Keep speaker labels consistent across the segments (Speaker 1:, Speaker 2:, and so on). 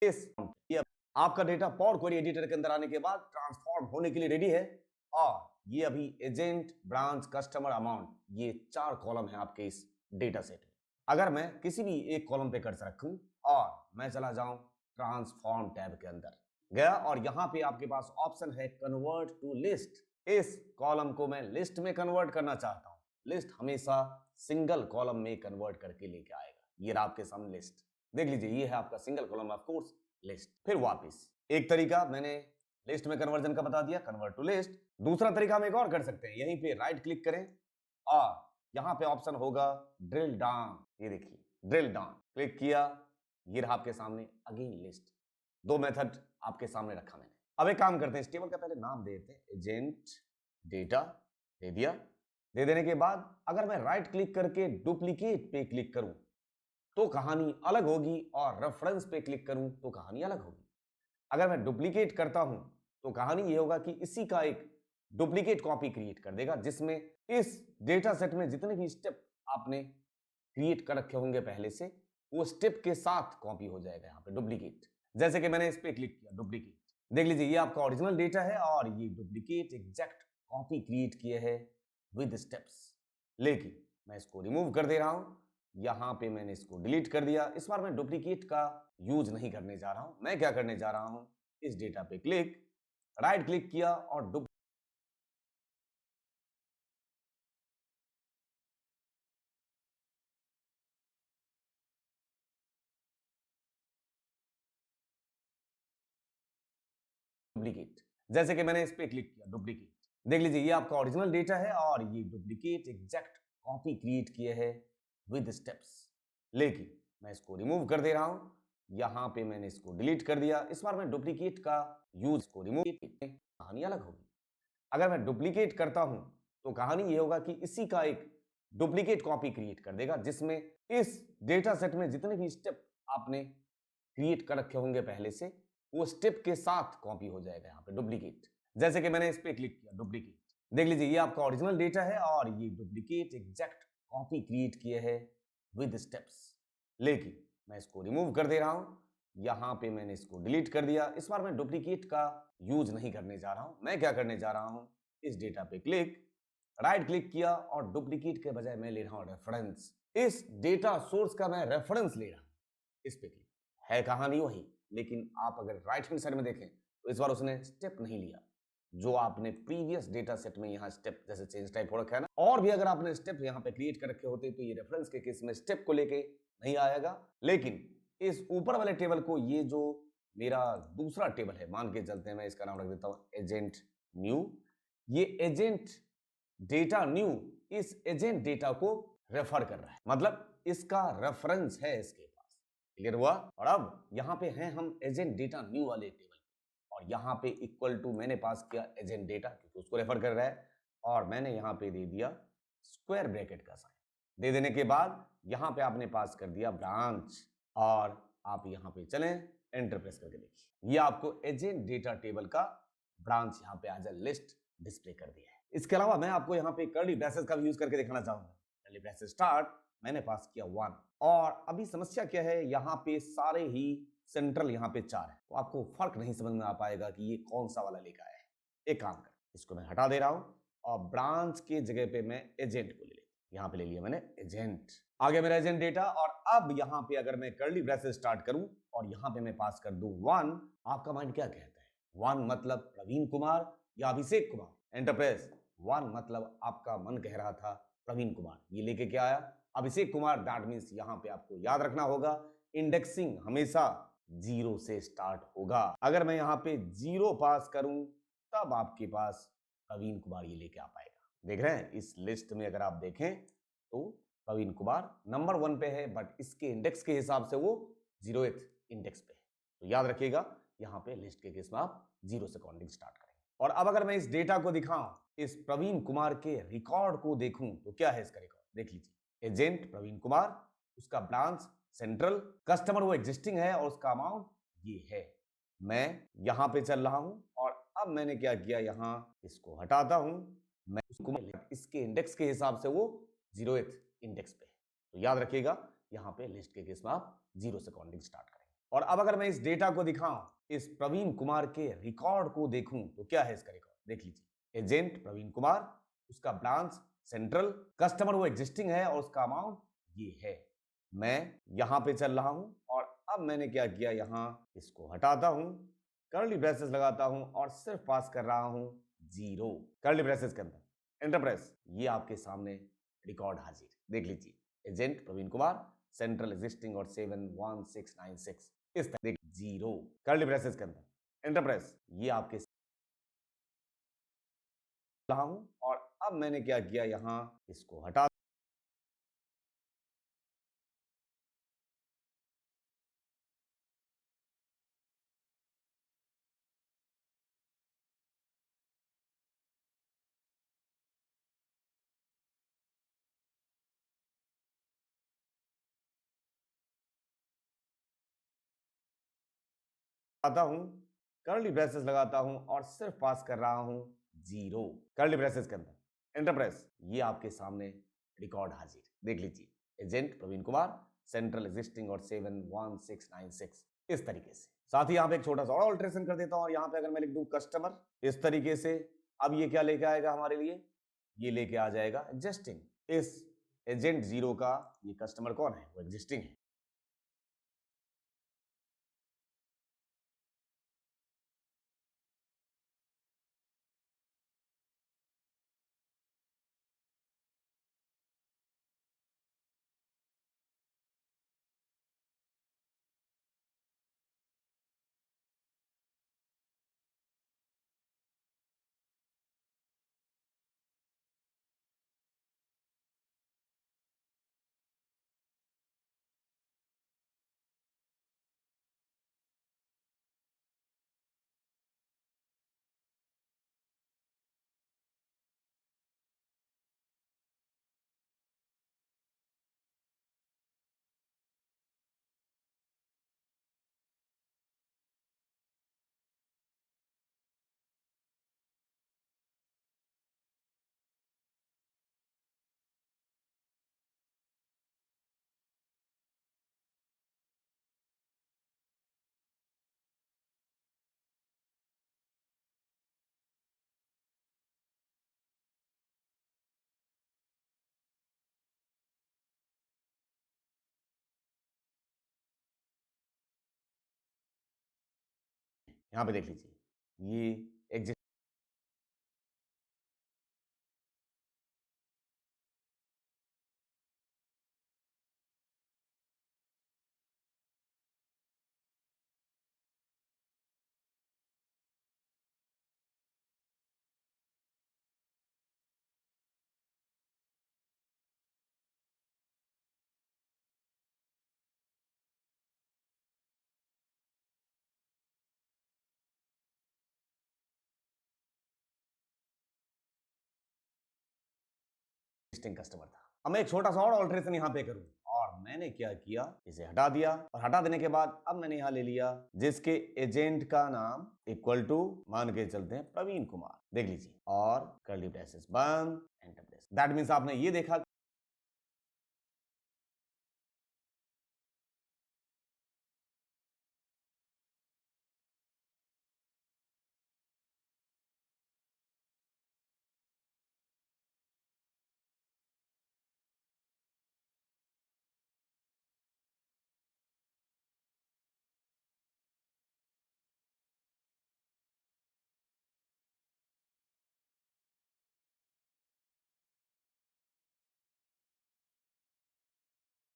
Speaker 1: इस ये आपका डेटा पावर क्वेरी एडिटर के अंदर आने के बाद ट्रांसफॉर्म होने के लिए रेडी है। और ये अभी एजेंट, ब्रांच, कस्टमर, अमाउंट, ये 4 कॉलम है आपके इस डेटा सेट में। अगर मैं किसी भी एक कॉलम पे कर्सर रखूं और मैं चला जाऊं ट्रांसफॉर्म टैब के अंदर गया और यहां पे आपके पास ऑप्शन है कन्वर्ट टू लिस्ट। इस कॉलम को मैं लिस्ट में कन्वर्ट करना चाहता हूं। लिस्ट हमेशा सिंगल कॉलम में कन्वर्ट करके लेके आएगा। ये रहा आपके सामने लिस्ट, देख लीजिए ये है आपका single column of course list. फिर वापस एक तरीका मैंने लिस्ट में कन्वर्जन का बता दिया, कन्वर्ट टू लिस्ट। दूसरा तरीका हम एक और कर सकते हैं, यहीं पे राइट क्लिक करें और यहां पे ऑप्शन होगा ड्रिल डाउन। ये देखिए ड्रिल डाउन क्लिक किया, ये रहा आपके सामने अगेन लिस्ट। 2 मेथड आपके सामने रखा मैंने। अब एक काम करते हैं, इस टेबल का पहले नाम दे देते हैं एजेंट डेटा, दे दिया। दे देने के बाद अगर मैं राइट क्लिक करके डुप्लीकेट पे क्लिक करूं तो कहानी अलग होगी और रेफरेंस पे क्लिक करूं तो कहानी अलग होगी। अगर मैं डुप्लीकेट करता हूं तो कहानी ये होगा कि इसी का एक डुप्लीकेट कॉपी क्रिएट कर देगा जिसमें इस डेटा सेट में जितने भी स्टेप आपने क्रिएट कर रखे होंगे पहले से वो स्टेप के साथ कॉपी हो जाएगा यहाँ पे डुप्लीकेट। जैसे कि मैंने इस पे क्लिक किया डुप्लीकेट, देख लीजिए ये आपका ओरिजिनल डेटा है और ये डुप्लीकेट एग्जैक्ट कॉपी क्रिएट किए है विद स्टेप्स। लेकिन मैं इसको रिमूव कर दे रहा हूं, यहां पे मैंने इसको डिलीट कर दिया। इस बार मैं डुप्लीकेट का यूज नहीं करने जा रहा हूं। मैं क्या करने जा रहा हूं, इस डेटा पे क्लिक, राइट क्लिक किया और डुप्लीकेट, जैसे कि मैंने इस पे क्लिक किया डुप्लीकेट, देख लीजिए ये आपका ओरिजिनल डेटा है और ये डुप्लीकेट एग्जैक्ट कॉपी क्रिएट किए है विद स्टेप्स। लेकिन मैं इसको रिमूव कर दे रहा हूं, यहां पे मैंने इसको डिलीट कर दिया। इस बार मैं डुप्लीकेट का यूज को रिमूव, कहानी अलग होगी। अगर मैं डुप्लीकेट करता हूं तो कहानी ये होगा कि इसी का एक डुप्लीकेट कॉपी क्रिएट कर देगा जिसमें इस डेटा सेट में जितने भी स्टेप आपने क्रिएट कर रखे होंगे पहले से वो स्टेप के साथ कॉपी हो जाएगा यहाँ पे डुप्लीकेट। जैसे कि मैंने इस पे क्लिक किया डुप्लीकेट, देख लीजिए ये आपका ओरिजिनल डेटा है और ये डुप्लीकेट एग्जैक्ट कॉपी क्रिएट किए है विद स्टेप्स। लेकिन मैं इसको रिमूव कर दे रहा हूं, यहां पे मैंने इसको डिलीट कर दिया। इस बार मैं डुप्लीकेट का यूज नहीं करने जा रहा हूं। मैं क्या करने जा रहा हूं, इस डेटा पे क्लिक, राइट क्लिक किया और डुप्लीकेट के बजाय मैं ले रहा हूं रेफरेंस। इस डेटा सोर्स का मैं रेफरेंस ले रहा हूं। इस पे क्लिक, है कहानी वही, लेकिन आप अगर राइट हैंड साइड में देखें तो इस बार उसने स्टेप नहीं लिया जो आपने प्रीवियस डेटा सेट में यहाँ स्टेप जैसे चेंज टाइप हो रखा है ना। और भी अगर आपने स्टेप यहाँ पे क्रिएट कर रखे होते तो ये रेफरेंस के केस में स्टेप को लेके नहीं आएगा। लेकिन इस ऊपर वाले टेबल को, ये जो मेरा दूसरा टेबल है, मान के चलते हैं मैं इसका नाम रख देता हूं एजेंट न्यू। ये एजेंट डेटा न्यू इस एजेंट डेटा को रेफर कर रहा है, मतलब इसका रेफरेंस है इसके पास। क्लियर हुआ? और अब यहाँ पे हैं हम एजेंट डेटा न्यू वाले टेबल और यहाँ पे इक्वल टू मैंने पास किया एजेंट डेटा क्योंकि उसको रेफर कर रहा है और मैंने यहाँ पे दे दिया स्क्वायर ब्रैकेट का साइन। दे देने के बाद यहाँ पे आपने पास कर दिया ब्रांच और आप यहाँ पे चलें, एंटर प्रेस करके देखिए ये आपको एजेंट डेटा टेबल का ब्रांच यहाँ पे एज अ लिस्ट डिस्प्ले कर दिया है। इसके अलावा मैं आपको यहाँ पे कर्ली ब्रेसेस का भी यूज करके दिखाना चाहूंगा। कर्ली ब्रेसेस स्टार्ट, मैंने पास किया 1 और अभी समस्या क्या है, यहाँ पे सारे ही सेंट्रल यहाँ पे 4 है तो आपको फर्क नहीं समझ में आ पाएगा कि ये कौन सा वाला लेकर आया है। एक काम कर, इसको मैं हटा दे रहा हूं और ब्रांच के जगह पे मैं एजेंट को ले लेता हूं। यहाँ पे ले लिया मैंने एजेंट, आ गया मेरा एजेंट डेटा। और अब यहाँ पे अगर मैं कर्ली ब्रेसेस स्टार्ट करूं और यहाँ पे मैं पास कर दूं 1, आपका माइंड क्या कहता है? 1 मतलब प्रवीण कुमार या अभिषेक कुमार। Enter press. 1 मतलब आपका मन कह रहा था प्रवीण कुमार, ये लेके क्या आया? अभिषेक कुमार। दैट मींस यहाँ पे आपको याद रखना होगा इंडेक्सिंग हमेशा 0 से स्टार्ट होगा। अगर मैं यहाँ पे 0 पास करूं तब आपके पास प्रवीण कुमार ये लेके आ पाएगा। देख रहे हैं इस लिस्ट में अगर आप देखें तो प्रवीण कुमार नंबर 1 पे है बट इसके इंडेक्स के हिसाब से वो 0th इंडेक्स पे है। तो याद रखिएगा यहाँ पे लिस्ट के केस में आप 0 से काउंटिंग स्टार्ट करेंगे। और अब अगर मैं इस डेटा को दिखाऊं, इस प्रवीण कुमार के रिकॉर्ड को देखूं तो क्या है इसका रिकॉर्ड? देख लीजिए एजेंट प्रवीण कुमार, उसका ब्रांच सेंट्रल, कस्टमर वो एग्जिस्टिंग है और उसका अमाउंट ये है। मैं यहां पे चल रहा हूं और अब मैंने क्या किया, यहां इसको हटाता हूं, मैं उसको इसके इंडेक्स के हिसाब से वो 0th इंडेक्स पे है। तो याद रखिएगा यहां पे लिस्ट के केस में आप 0 से काउंटिंग स्टार्ट करेंगे। और अब अगर मैं इस डेटा को दिखाऊं, इस प्रवीण कुमार के रिकॉर्ड को देखूं, तो क्या है इसका रिकॉर्ड? देख लीजिए, एजेंट प्रवीण कुमार, उसका ब्रांच सेंट्रल, कस्टमर वो एग्जिस्टिंग है और उसका अमाउंट ये है। मैं यहां पे चल रहा हूं और अब मैंने क्या किया, यहां इसको हटाता हूं, कर्ली ब्रेसेस लगाता हूं और सिर्फ पास कर रहा हूं 0 कर्ली ब्रेसेस के अंदर, एंटर प्रेस। ये आपके सामने रिकॉर्ड हाजिर, देख लीजिए, agent Praveen Kumar, central existing और 71696, इस तरह देख 0 कर्ली ब्रेसेस के अंदर, एंटर प्रेस। ये आपके रहा हूं और अब मैंने क्या किया, यहां इसको हटा आता हूं, कर्ली ब्रेसेस लगाता हूं और सिर्फ पास कर रहा हूं 0 कर्ली ब्रेसेस के अंदर, एंटर प्रेस। ये आपके सामने रिकॉर्ड हाजिर, देख लीजिए, agent Praveen Kumar, central existing और 71696, इस तरीके से। साथ ही यहां पे एक छोटा सा और ऑल्ट्रेशन कर देता हूं और यहां पे अगर मैं लिख दूं कस्टमर, इस तरीके से, अब ये क्या लेके आएगा हमारे लिए, ये लेके आ जाएगा एग्जिस्टिंग। इस एजेंट 0 का ये कस्टमर कौन है, वो एग्जिस्टिंग है। यहां पे देख लीजिए, ये एग्जिस्ट एग्जिस्टिंग कस्टमर था। अब मैं एक छोटा सा और ऑल्ट्रेशन यहां पे करूं और मैंने क्या किया, इसे हटा दिया और हटा देने के बाद अब मैंने यहां ले लिया जिसके एजेंट का नाम इक्वल टू मान के चलते हैं प्रवीण कुमार, देख लीजिए, और कर्ली ब्रेसेस बंद, एंटर प्रेस। दैट मींस आपने ये देखा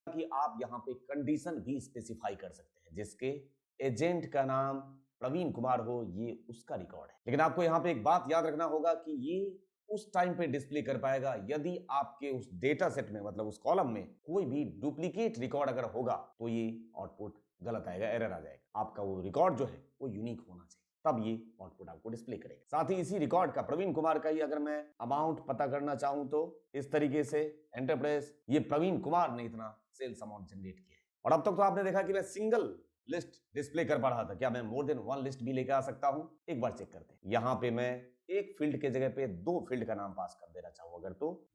Speaker 1: कि आप यहां पे कंडीशन भी स्पेसिफाई कर सकते हैं, जिसके एजेंट का नाम प्रवीण कुमार हो, ये उसका रिकॉर्ड है। लेकिन आपको यहां पे एक बात याद रखना होगा कि ये उस टाइम पे डिस्प्ले कर पाएगा यदि आपके उस डेटा सेट में, मतलब उस कॉलम में कोई भी डुप्लीकेट रिकॉर्ड अगर होगा तो ये आउटपुट गलत आएगा, एरर आ जाएगा। आपका वो रिकॉर्ड जो है वो यूनिक होना चाहिए, तब ये आउटपुट आपको डिस्प्ले करेगा। साथ ही इसी रिकॉर्ड का, प्रवीण कुमार का ही अगर मैं अमाउंट पता करना चाहूं तो इस तरीके से, एंटरप्राइज, ये प्रवीण कुमार ने इतना सेल्स अमाउंट जनरेट किया है। और अब तक तो आपने देखा कि मैं सिंगल लिस्ट डिस्प्ले कर पा रहा था, क्या मैं मोर देन वन लिस्ट भी लेकर आ सकता हूं? एक बार चेक करते हैं। यहां पे मैं एक फील्ड के जगह पे दो फील्ड का नाम पास कर देना चाहूं अगर, तो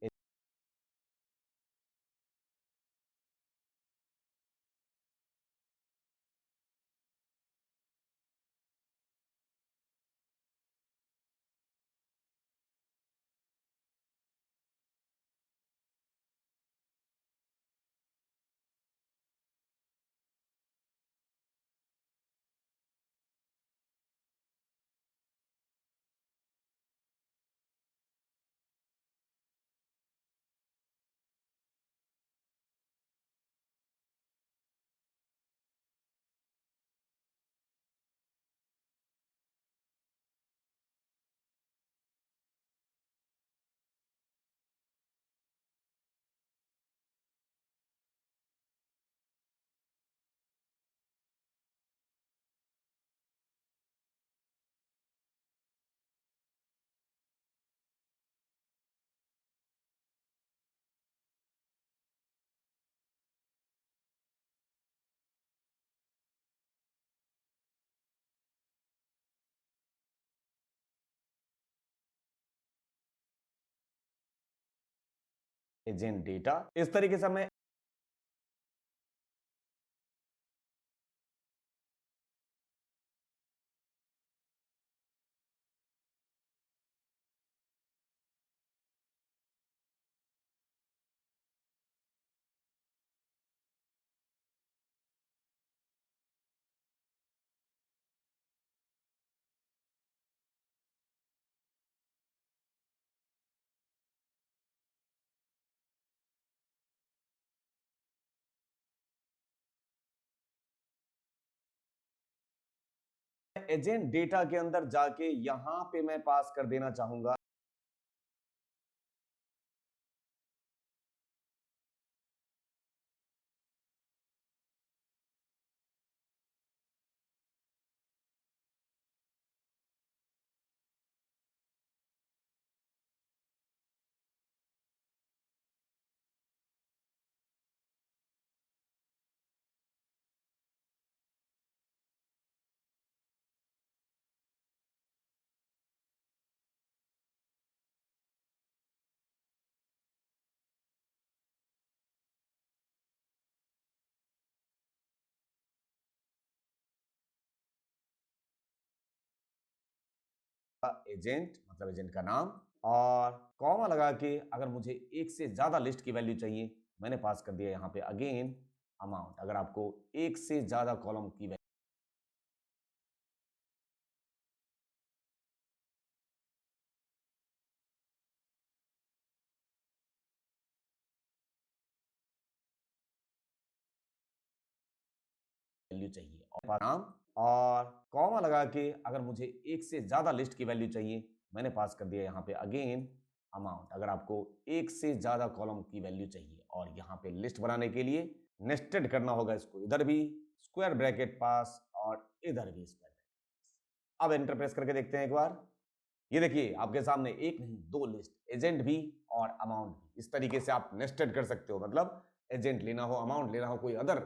Speaker 1: एजेंट डेटा। इस तरीके से मैं एजेंट डेटा के अंदर जाके यहां पे मैं पास कर देना चाहूंगा एजेंट, मतलब एजेंट का नाम, और कॉमा लगा के अगर मुझे एक से ज्यादा लिस्ट की वैल्यू चाहिए, मैंने पास कर दिया यहाँ पे अगेन अमाउंट। अगर आपको एक से ज्यादा कॉलम की वैल्यू चाहिए और नाम, और कॉमा लगा के अगर मुझे एक से ज्यादा लिस्ट की वैल्यू चाहिए, मैंने पास कर दिया यहाँ पे अगेन अमाउंट। अगर आपको एक से ज्यादा कॉलम की वैल्यू चाहिए और यहाँ पे लिस्ट बनाने के लिए नेस्टेड करना होगा इसको, इधर भी स्क्वायर ब्रैकेट पास और इधर भी स्क्वायर ब्रैकेट। अब एंटर प्रेस करके देखते हैं एक बार। ये देखिए आपके सामने एक नहीं दो लिस्ट, एजेंट भी और अमाउंट भी। इस तरीके से आप नेस्टेड कर सकते हो, मतलब एजेंट लेना हो, अमाउंट लेना हो, कोई अदर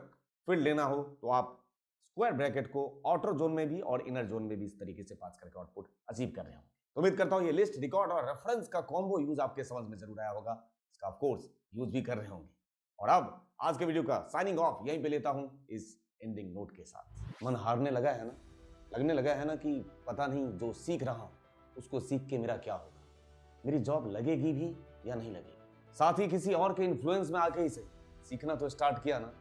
Speaker 1: फील्ड लेना हो, तो आप स्क्वायर ब्रैकेट को आउटर जोन में भी और इनर जोन में भी इस तरीके से पास करके आउटपुट अचीव कर रहे हो। तो उम्मीद करता हूं ये लिस्ट, रिकॉर्ड और रेफरेंस का कॉम्बो यूज आपके समझ में जरूर आया होगा। इसका ऑफ कोर्स यूज भी कर रहे होंगे। और अब आज के वीडियो का साइनिंग ऑफ यहीं पे लेता हूं इस एंडिंग नोट के साथ। मन हारने लगा है ना, लगने लगा है ना कि पता नहीं जो सीख रहा हूं उसको सीख के मेरा क्या होगा, मेरी जॉब लगेगी भी या नहीं लगेगी। साथ ही किसी और के इन्फ्लुएंस में आके ही सही सीखना तो स्टार्ट किया ना,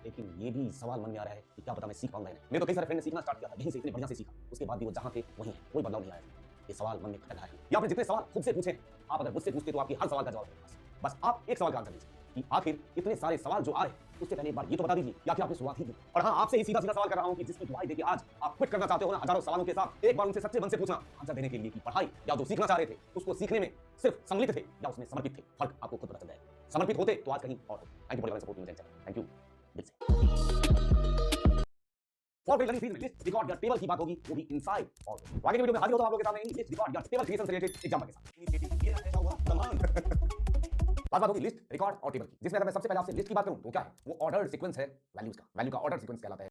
Speaker 1: लेकिन ये भी सवाल मन में आ रहा है कि क्या पता मैं सीख पाऊंगा। मेरे तो कई सारे फ्रेंड ने सीखना स्टार्ट किया था, यहीं से इतने बढ़िया से सीखा, उसके बाद भी वो जहां थे वहीं है, कोई बदलाव नहीं आया। ये सवाल मन में खटक रहा है, या आपने जितने सवाल खुद से पूछे, आप अगर मुझसे पूछते तो आपके हर सवाल का जवाब है मेरे पास। बस आप एक सवाल का आंसर दीजिए कि आखिर इतने सारे सवाल जो आ रहे हैं उससे पहले एक बार ये तो बता दीजिए कि आखिर आपने शुरुआत ही की। और हाँ, आपसे ही सीधा सीधा सवाल कर रहा हूं कि जिसकी दुआई देके आज आप क्विट करना चाहते हो ना हजारों सवालों के साथ, एक बार उनसे सच्चे मन से पूछना आंसर देने के लिए कि पढ़ाई या जो सीखना चाह रहे थे उसको सीखने में सिर्फ सम्मिलित थे या उसमें समर्पित थे। फर्क आपको खुद पता चल जाएगा। समर्पित होते तो आज कहीं और होते। Thank you for support me. Thank you दिल से। फॉर लर्निंग सीरीज में लिस्ट रिकॉर्ड या टेबल की बात होगी, वो भी इनसाइड। और आगे के वीडियो में हाजिर होता हूं आप लोगों के सामने लिस्ट रिकॉर्ड या टेबल क्रिएशन से रिलेटेड एग्जांपल के साथ। इनिशिएटिव ये ऐसा हुआ कमाल। बात होगी लिस्ट रिकॉर्ड और टेबल की, जिसमें अगर मैं सबसे पहले आपसे लिस्ट की बात करूं तो क्या है, वो ऑर्डर्ड सीक्वेंस है वैल्यूज का, वैल्यू का ऑर्डर सीक्वेंस कहलाता है।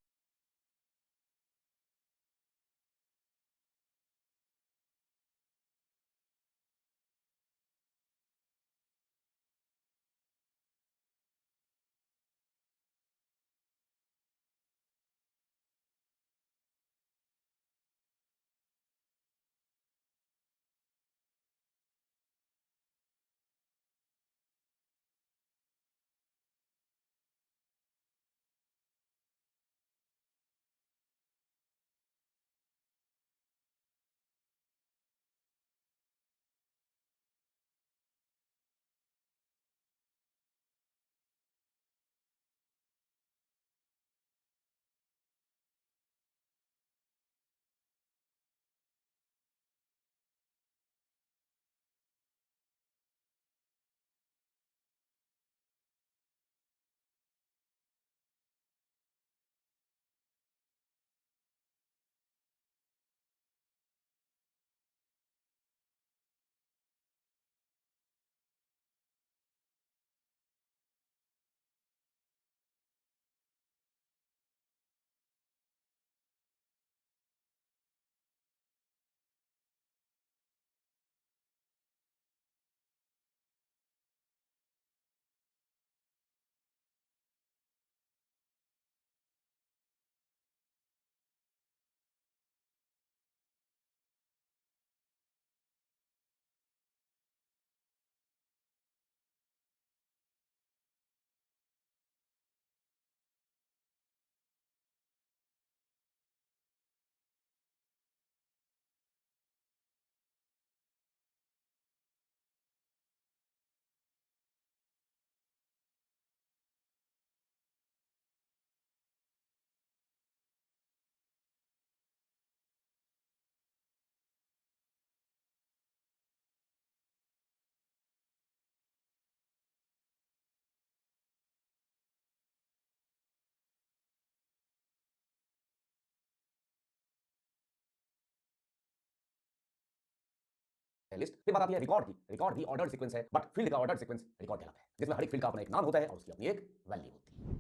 Speaker 1: है लिस्ट। फिर बात आती है रिकॉर्ड की। रिकॉर्ड भी ऑर्डर्ड सीक्वेंस है, बट फील्ड का ऑर्डर्ड सीक्वेंस रिकॉर्ड कहलाता है, जिसमें हर एक फील्ड का अपना एक नाम होता है और उसकी अपनी एक वैल्यू होती है।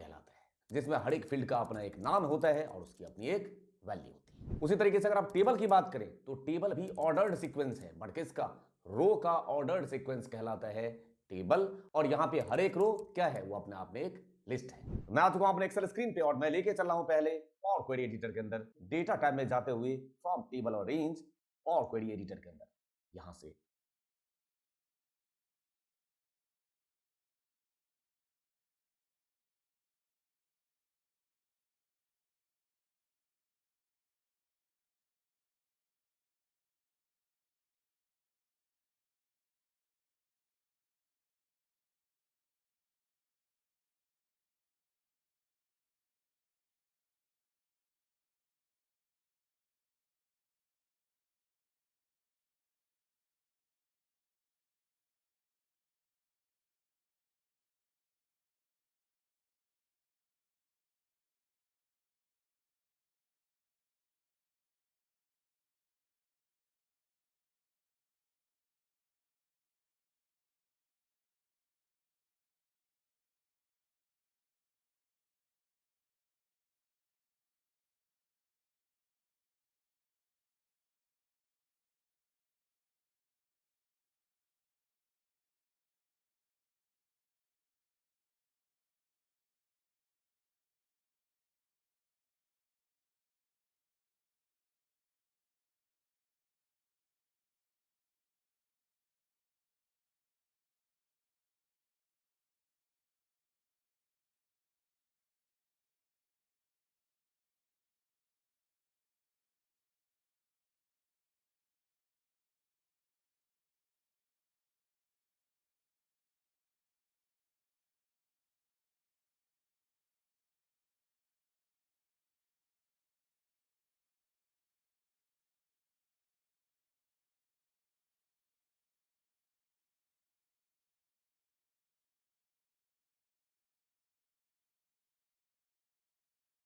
Speaker 1: कहलाता है, जिसमें हर एक फील्ड का अपना एक नाम होता है और उसकी अपनी एक वैल्यू होती है। उसी तरीके से अगर आप टेबल की बात करें तो टेबल भी ऑर्डर्ड सीक्वेंस है, बट किसका? रो का ऑर्डर्ड सीक्वेंस कहलाता है टेबल। और यहां पे हर एक रो क्या है? वो अपने आप में एक लिस्ट है। मैं आ चुका हूं अपने एक्सेल स्क्रीन पे और मैं लेके चल रहा हूं पहले और क्वेरी एडिटर के अंदर डेटा टाइप में जाते हुए फ्रॉम टेबल और रेंज और क्वेरी एडिटर के अंदर यहां से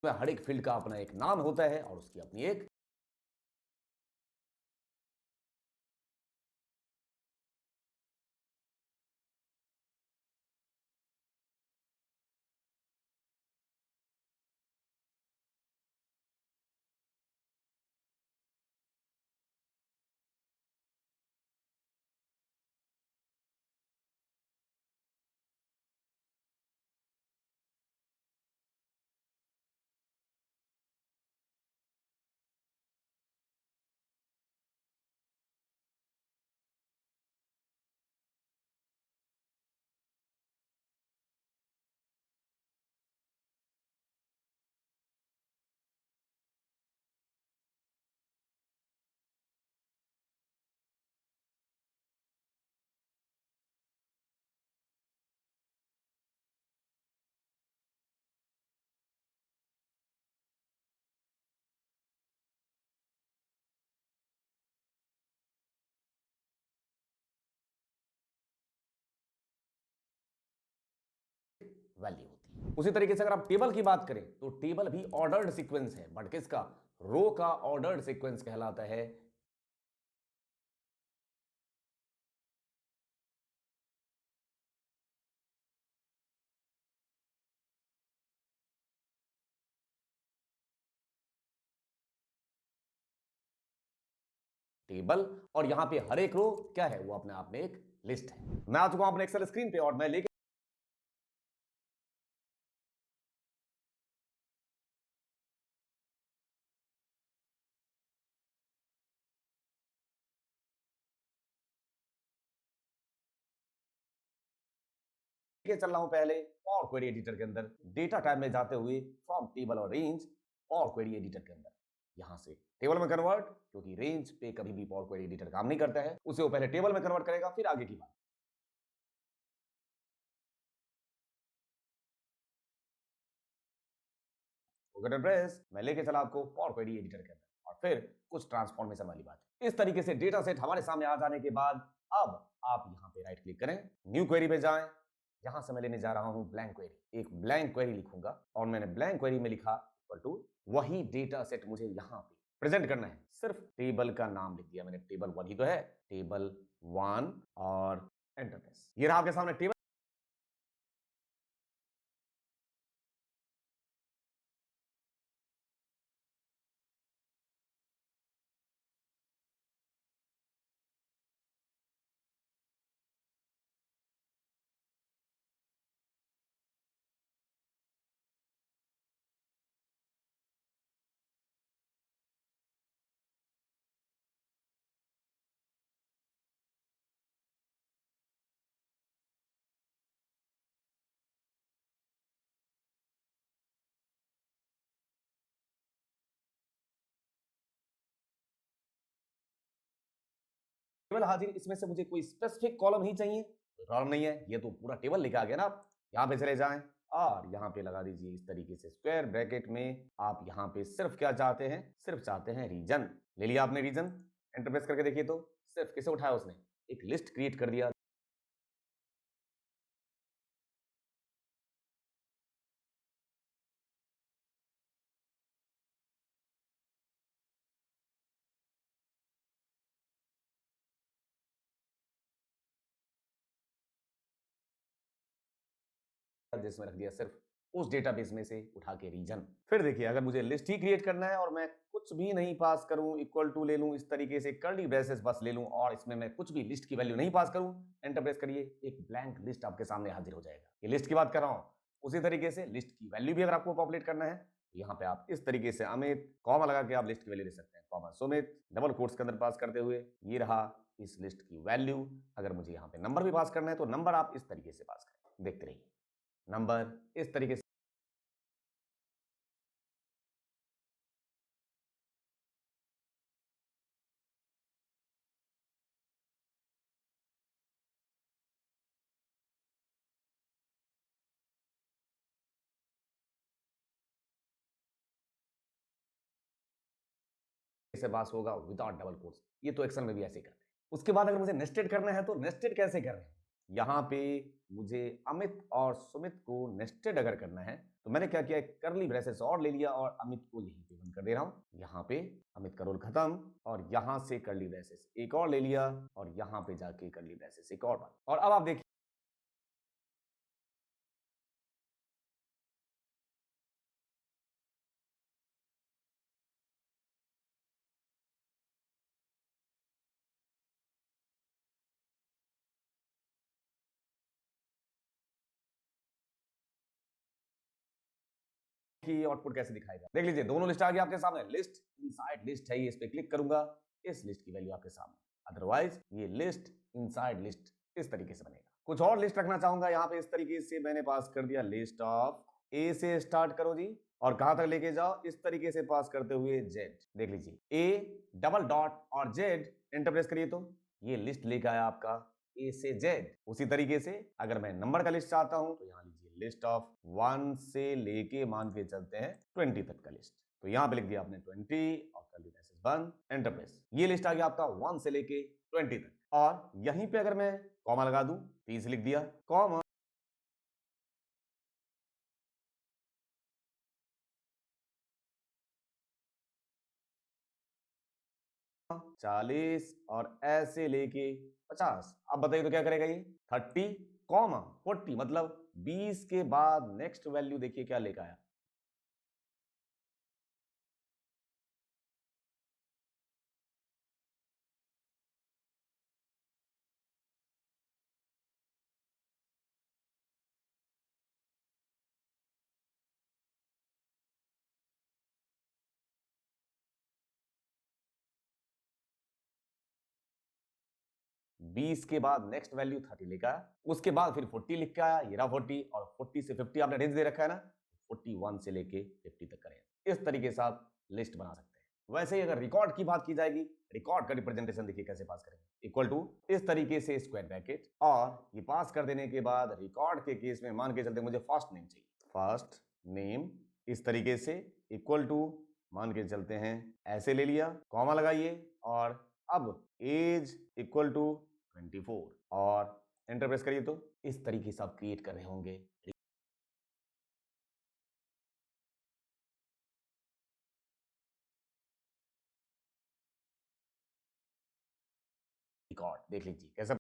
Speaker 1: हर एक फील्ड का अपना एक नाम होता है और उसकी अपनी एक वैल्यू होती है। उसी तरीके से अगर आप टेबल की बात करें तो टेबल भी ऑर्डर्ड सीक्वेंस है, बट किसका? रो का ऑर्डर्ड सीक्वेंस कहलाता है टेबल। और यहां पे हर एक रो क्या है? वो अपने आप में एक लिस्ट है। मैं आ चुका हूं अपने एक्सेल स्क्रीन पे और मैं लेके चल रहा हूं पहले और क्वेरी एडिटर के अंदर डेटा टाइप में जाते हुए फ्रॉम टेबल और रेंज और क्वेरी एडिटर के अंदर यहां से टेबल में कन्वर्ट, क्योंकि रेंज पे कभी भी पावर क्वेरी एडिटर काम नहीं करता है, उसे वो पहले टेबल में कन्वर्ट करेगा, फिर आगे की बात। प्रेस मैं लेके चला आपको पावर क्वेरी एडिटर के अंदर और फिर कुछ ट्रांसफॉर्मेशन वाली बात। इस तरीके से डेटा सेट हमारे सामने आ जाने के बाद अब आप यहां पे राइट क्लिक करें, न्यू क्वेरी पे जाएं, यहां से मैं लेने जा रहा हूं ब्लैंक क्वेरी, एक ब्लैंक क्वेरी लिखूंगा और मैंने ब्लैंक क्वेरी में लिखा इक्वल टू वही डेटा सेट मुझे यहां पे प्रेजेंट करना है, सिर्फ टेबल का नाम लिख दिया मैंने, टेबल 1 ही तो है, टेबल 1 और एंटर प्रेस। ये रहा आपके सामने टेबल। टेबल हाजिर, इसमें से मुझे कोई स्पेसिफिक कॉलम ही चाहिए, कॉलम नहीं है, ये तो पूरा टेबल लिखा गया ना। आप यहाँ पे चले जाएं और यहाँ पे लगा दीजिए इस तरीके से स्क्वायर ब्रैकेट में। आप यहाँ पे सिर्फ क्या चाहते हैं, सिर्फ चाहते हैं रीजन। ले लिया आपने रीजन, एंटर प्रेस करके देखिए तो सिर्फ किसे उठाया उसने, एक लिस्ट क्रिएट कर दिया। जिसमें रख दिया सिर्फ उस डेटाबेस में से उठा के रीजन। फिर देखिए अगर मुझे लिस्ट ही क्रिएट करना है और मैं कुछ भी नहीं पास करूं, इक्वल टू ले लूं, इस तरीके से कर्ली ब्रेसेस बस ले लूं और इसमें मैं कुछ भी लिस्ट की वैल्यू नहीं पास करूं, एंटर प्रेस करिए, एक ब्लैंक लिस्ट आपके सामने हाजिर हो जाएगा। ये लिस्ट की बात कर रहा हूं। उसी तरीके से लिस्ट की वैल्यू भी अगर आपको पॉपुलेट करना है, यहाँ पे आप इस तरीके से अमित कॉमा लगा के आप लिस्ट की वैल्यू दे सकते हैं, कॉमा सुमित डबल कोट्स के अंदर पास करते हुए ये रहा इस लिस्ट की वैल्यू। अगर मुझे यहाँ पे नंबर भी पास करना है तो नंबर आप इस तरीके से पास करें, देखते रहिए नंबर इस तरीके से पास होगा विदाउट डबल कोट्स। ये तो एक्सेल में भी ऐसे ही करते हैं। उसके बाद अगर मुझे नेस्टेड करना है तो नेस्टेड कैसे कर रहे हैं, यहाँ पे मुझे अमित और सुमित को नेस्टेड अगर करना है तो मैंने क्या किया, एक कर्ली ब्रेसेस और ले लिया और अमित को यहीं पे बंद कर दे रहा हूं। यहाँ पे अमित का रोल खत्म और यहाँ से कर्ली ब्रेसेस एक और ले लिया और यहाँ पे जाके कर्ली ब्रेसेस एक और बंद। और अब आप देखिए 1 की आउटपुट कैसे दिखाएगा, देख लीजिए दोनों लिस्ट आ गई आपके सामने। लिस्ट इनसाइड लिस्ट है, इस पे क्लिक करूंगा, इस लिस्ट की वैल्यू आपके सामने। अदरवाइज ये लिस्ट इनसाइड लिस्ट इस तरीके से बनेगा। कुछ और लिस्ट रखना चाहूंगा यहाँ पे, इस तरीके से मैंने पास कर दिया लिस्ट ऑफ ए से स्टार्ट करो जी और कहां तक लेके जाओ, इस तरीके से पास करते हुए जेड। देख लीजिए ए डबल डॉट और जेड, एंटर प्रेस करिए तो ये लिस्ट लेकर आया आपका ए से जेड। उसी तरीके से अगर मैं नंबर का लिस्ट चाहता हूं तो यहाँ लीजिए लिस्ट ऑफ 1 से लेके मान के चलते हैं 20 तक का लिस्ट, तो यहां पे लिख दिया आपने 20 और कर्ली ब्रेसेस बंद, एंटर प्रेस। ये लिस्ट आ गया आपका 1 से लेके 20 तक। और यहीं पे अगर मैं कॉमा लगा दूं, 30 लिख दिया, कॉमा 40 और ऐसे लेके 50। अब बताइए तो क्या करेगा ये, 30 कॉमा 40 मतलब 20 के बाद नेक्स्ट वैल्यू देखिए क्या लेकर आया, 20 के बाद नेक्स्ट वैल्यू 30 लिखा है, उसके बाद फिर 40 लिख के आया, ये रहा 40 और 40 से 50 आपने रेंज दे रखा है ना, 41 से लेके 50 तक करें। इस तरीके से आप लिस्ट बना सकते हैं। वैसे ही अगर रिकॉर्ड की बात की जाएगी, रिकॉर्ड का रिप्रेजेंटेशन देखिए कैसे पास करेंगे, इक्वल टू इस तरीके से स्क्वायर ब्रैकेट और ये पास कर देने के बाद रिकॉर्ड के केस में मान के चलते मुझे फर्स्ट नेम चाहिए, फर्स्ट नेम इस तरीके से इक्वल टू मान के चलते हैं ऐसे ले लिया, कॉमा लगाइए और अब एज इक्वल टू 24 और एंटर प्रेस करिए तो इस तरीके से आप क्रिएट कर रहे होंगे रिकॉर्ड। देख लीजिए कैसा